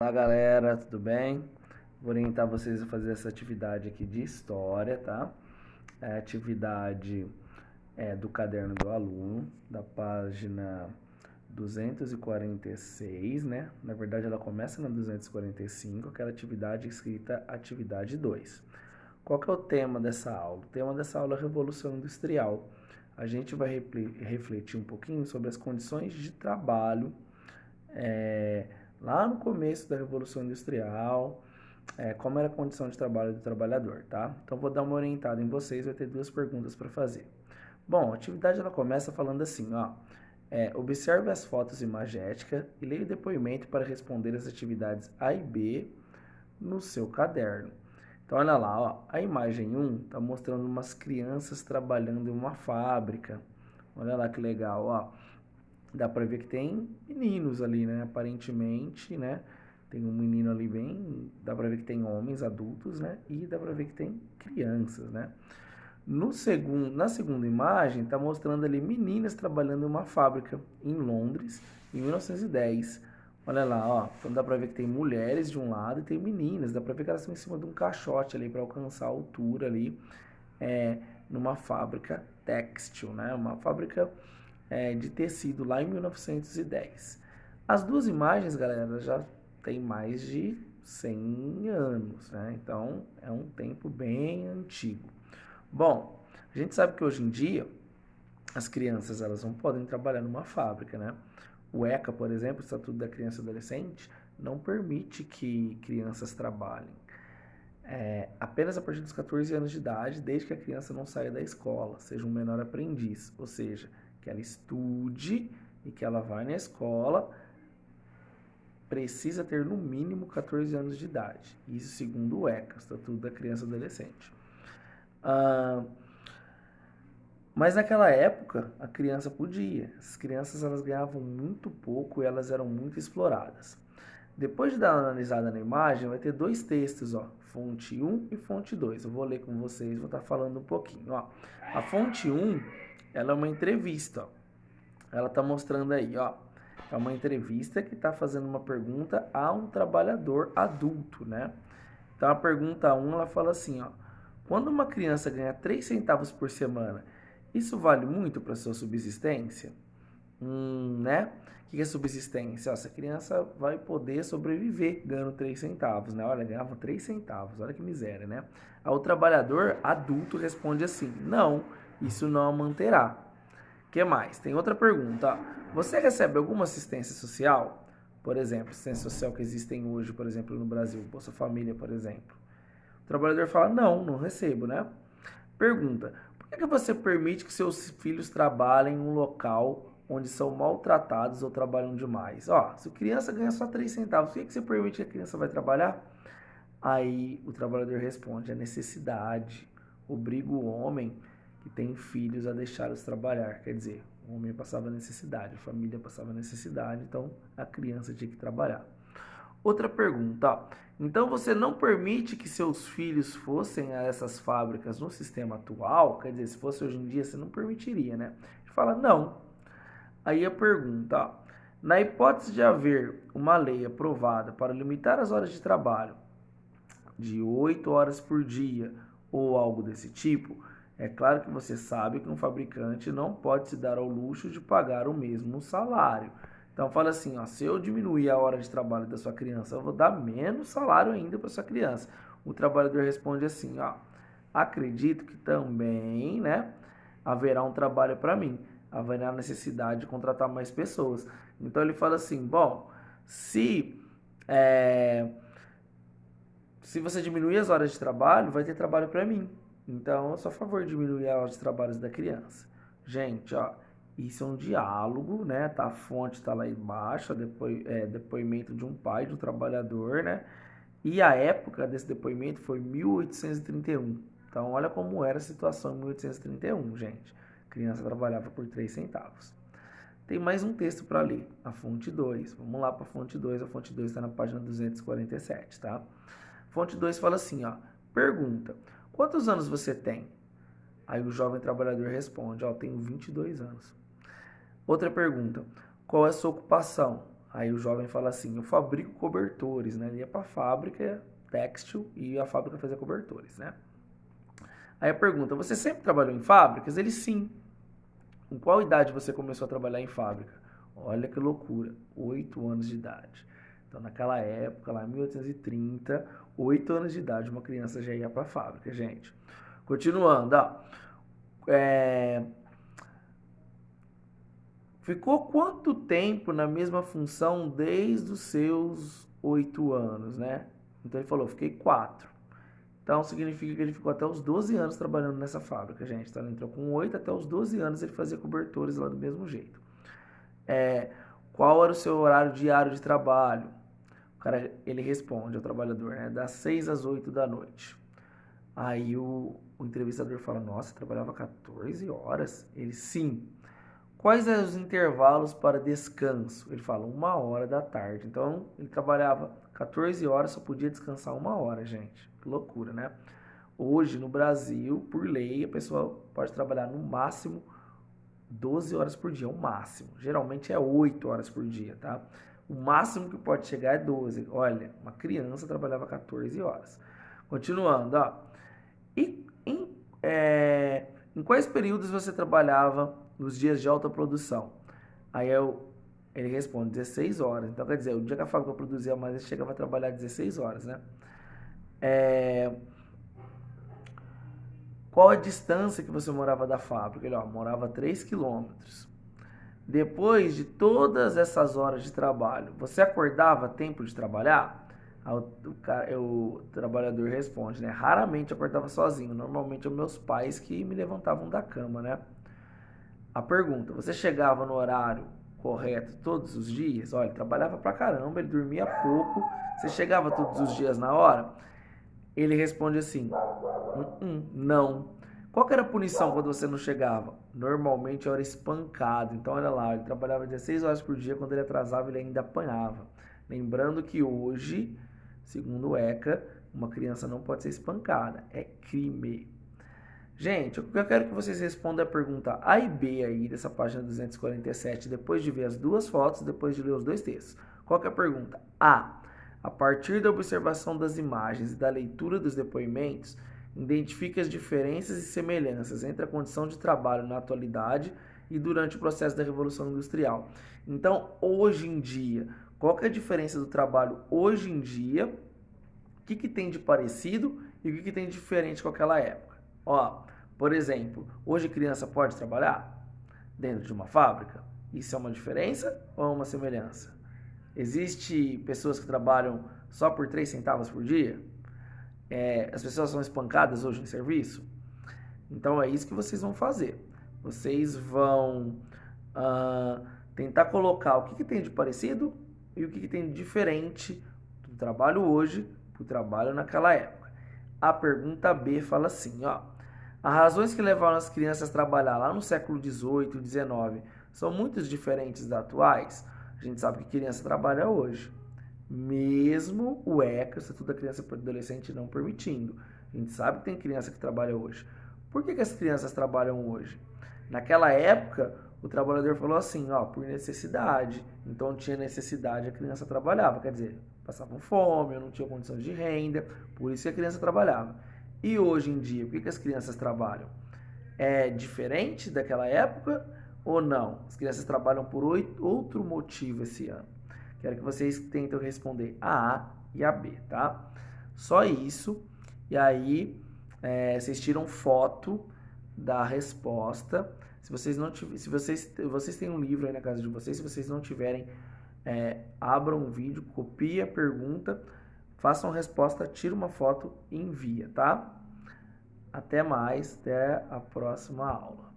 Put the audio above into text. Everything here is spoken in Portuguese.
Olá galera, tudo bem? Vou orientar vocês a fazer essa atividade aqui de história, tá? É a atividade do caderno do aluno, da página 246, né? Na verdade ela começa na 245, aquela atividade escrita atividade 2. Qual que é o tema dessa aula? O tema dessa aula é a Revolução Industrial. A gente vai refletir um pouquinho sobre as condições de trabalho lá no começo da Revolução Industrial, como era a condição de trabalho do trabalhador, tá? Então vou dar uma orientada em vocês, vai ter duas perguntas para fazer. Bom, a atividade ela começa falando assim, ó, observe as fotos imagéticas e leia o depoimento para responder as atividades A e B no seu caderno. Então olha lá, ó, a imagem 1 está mostrando umas crianças trabalhando em uma fábrica. Olha lá que legal, ó. Dá pra ver que tem meninos ali, né? Aparentemente, né? Tem um menino ali bem. Dá pra ver que tem homens adultos, né? E dá pra ver que tem crianças, né? Na segunda imagem, tá mostrando ali meninas trabalhando em uma fábrica em Londres, em 1910. Olha lá, ó. Então dá pra ver que tem mulheres de um lado e tem meninas. Dá pra ver que elas estão em cima de um caixote ali para alcançar a altura ali, é, numa fábrica têxtil, né? Uma fábrica de tecido lá em 1910. As duas imagens, galera, já tem mais de 100 anos, né? Então é um tempo bem antigo. Bom, a gente sabe que hoje em dia as crianças elas não podem trabalhar numa fábrica, né? O ECA, por exemplo, o Estatuto da Criança e Adolescente, não permite que crianças trabalhem. Apenas a partir dos 14 anos de idade, desde que a criança não saia da escola, seja um menor aprendiz, ou seja, que ela estude e que ela vai na escola, precisa ter no mínimo 14 anos de idade. Isso segundo o ECA, Estatuto da Criança e Adolescente. Mas naquela época, a criança podia. As crianças elas ganhavam muito pouco e elas eram muito exploradas. Depois de dar uma analisada na imagem, vai ter dois textos, ó, fonte 1 e fonte 2. Eu vou ler com vocês, vou estar falando um pouquinho. Ó. A fonte 1, ela é uma entrevista. Ó. Ela está mostrando aí, ó. É uma entrevista que está fazendo uma pergunta a um trabalhador adulto, né? Então a pergunta 1, ela fala assim, ó. Quando uma criança ganha 3 centavos por semana, isso vale muito para sua subsistência? Né? O que é subsistência? Essa criança vai poder sobreviver ganhando 3 centavos, né? Olha, ganhava 3 centavos, olha que miséria, né? O trabalhador adulto responde assim: não, isso não a manterá. O que mais? Tem outra pergunta. Você recebe alguma assistência social? Por exemplo, assistência social que existem hoje, por exemplo, no Brasil, Bolsa Família, por exemplo. O trabalhador fala: não, não recebo, né? Pergunta: por que você permite que seus filhos trabalhem em um local onde são maltratados ou trabalham demais? Ó, se a criança ganha só 3 centavos, por que você permite que a criança vai trabalhar? Aí o trabalhador responde: a necessidade obriga o homem que tem filhos a deixá-los trabalhar. Quer dizer, o homem passava necessidade, a família passava necessidade, então a criança tinha que trabalhar. Outra pergunta, ó. Então você não permite que seus filhos fossem a essas fábricas no sistema atual? Quer dizer, se fosse hoje em dia, você não permitiria, né? A gente fala, não. Aí a pergunta, ó. Na hipótese de haver uma lei aprovada para limitar as horas de trabalho de 8 horas por dia ou algo desse tipo, é claro que você sabe que um fabricante não pode se dar ao luxo de pagar o mesmo salário. Então fala assim, ó, se eu diminuir a hora de trabalho da sua criança, eu vou dar menos salário ainda para sua criança. O trabalhador responde assim, ó, acredito que também, né, haverá um trabalho para mim, haverá necessidade de contratar mais pessoas. Então ele fala assim, bom, é, se você diminuir as horas de trabalho, vai ter trabalho para mim. Então, eu sou a favor de diminuir as horas de trabalho da criança. Gente, ó, isso é um diálogo, né? Tá, a fonte está lá embaixo, depoimento de um pai, de um trabalhador, né? E a época desse depoimento foi 1831. Então, olha como era a situação em 1831, gente. A criança trabalhava por 3 centavos. Tem mais um texto para ler, a fonte 2. Vamos lá para a fonte 2. A fonte 2 está na página 247, tá? Fonte 2 fala assim, ó. Pergunta: quantos anos você tem? Aí o jovem trabalhador responde: ó, tenho 22 anos. Outra pergunta: qual é a sua ocupação? Aí o jovem fala assim, eu fabrico cobertores, né? Ele ia para a fábrica têxtil e a fábrica fazia cobertores, né? Aí a pergunta, você sempre trabalhou em fábricas? Ele, sim. Com qual idade você começou a trabalhar em fábrica? Olha que loucura, 8 anos de idade. Então, naquela época, lá em 1830, 8 anos de idade, uma criança já ia para a fábrica, gente. Continuando, ó. Ficou quanto tempo na mesma função desde os seus 8 anos, né? Então ele falou, fiquei 4. Então significa que ele ficou até os 12 anos trabalhando nessa fábrica, gente. Então ele entrou com 8 até os 12 anos ele fazia cobertores lá do mesmo jeito. Qual era o seu horário diário de trabalho? O cara, ele responde ao trabalhador, né? Das 6 às 8 da noite. Aí o entrevistador fala, nossa, trabalhava 14 horas? Ele, sim. Quais eram os intervalos para descanso? Ele fala 1 hora da tarde. Então, ele trabalhava 14 horas, só podia descansar 1 hora, gente. Que loucura, né? Hoje, no Brasil, por lei, a pessoa pode trabalhar no máximo 12 horas por dia, o máximo. Geralmente é 8 horas por dia, tá? O máximo que pode chegar é 12. Olha, uma criança trabalhava 14 horas. Continuando, ó. E em quais períodos você trabalhava nos dias de alta produção? Aí ele responde 16 horas. Então, quer dizer, o dia que a fábrica produzia mais, ele chegava a trabalhar 16 horas, né? Qual a distância que você morava da fábrica? Ele, ó, morava 3 quilômetros. Depois de todas essas horas de trabalho, você acordava a tempo de trabalhar? O trabalhador responde, né? Raramente eu acordava sozinho. Normalmente são meus pais que me levantavam da cama, né? A pergunta, você chegava no horário correto todos os dias? Olha, ele trabalhava pra caramba, ele dormia pouco. Você chegava todos os dias na hora? Ele responde assim, não. Qual que era a punição quando você não chegava? Normalmente eu era espancado. Então, olha lá, ele trabalhava 16 horas por dia, quando ele atrasava, ele ainda apanhava. Lembrando que hoje, segundo o ECA, uma criança não pode ser espancada. É crime. Gente, o que eu quero que vocês respondam é a pergunta A e B aí, dessa página 247, depois de ver as duas fotos, depois de ler os dois textos. Qual que é a pergunta? A partir da observação das imagens e da leitura dos depoimentos, identifique as diferenças e semelhanças entre a condição de trabalho na atualidade e durante o processo da Revolução Industrial. Então, hoje em dia, qual que é a diferença do trabalho hoje em dia? O que tem de parecido e o que tem de diferente com aquela época? Ó, por exemplo, hoje criança pode trabalhar dentro de uma fábrica? Isso é uma diferença ou é uma semelhança? Existe pessoas que trabalham só por 3 centavos por dia? As pessoas são espancadas hoje em serviço? Então é isso que vocês vão fazer. Vocês vão tentar colocar o que tem de parecido e o que tem de diferente do trabalho hoje para o trabalho naquela época. A pergunta B fala assim, ó. As razões que levaram as crianças a trabalhar lá no século XVIII e XIX são muito diferentes das atuais? A gente sabe que criança trabalha hoje. Mesmo o ECA, o Estatuto da Criança e do Adolescente, não permitindo. A gente sabe que tem criança que trabalha hoje. Por que as crianças trabalham hoje? Naquela época, o trabalhador falou assim, ó, por necessidade. Então tinha necessidade, a criança trabalhava. Quer dizer, passavam fome, não tinha condições de renda, por isso que a criança trabalhava. E hoje em dia, por que as crianças trabalham? É diferente daquela época ou não? As crianças trabalham por outro motivo esse ano. Quero que vocês tentem responder a e a B, tá? Só isso. E aí, vocês tiram foto da resposta. Se vocês não tiverem, se vocês têm um livro aí na casa de vocês, se vocês não tiverem, abram um vídeo, copia a pergunta, façam a resposta, tira uma foto e envia, tá? Até mais, até a próxima aula.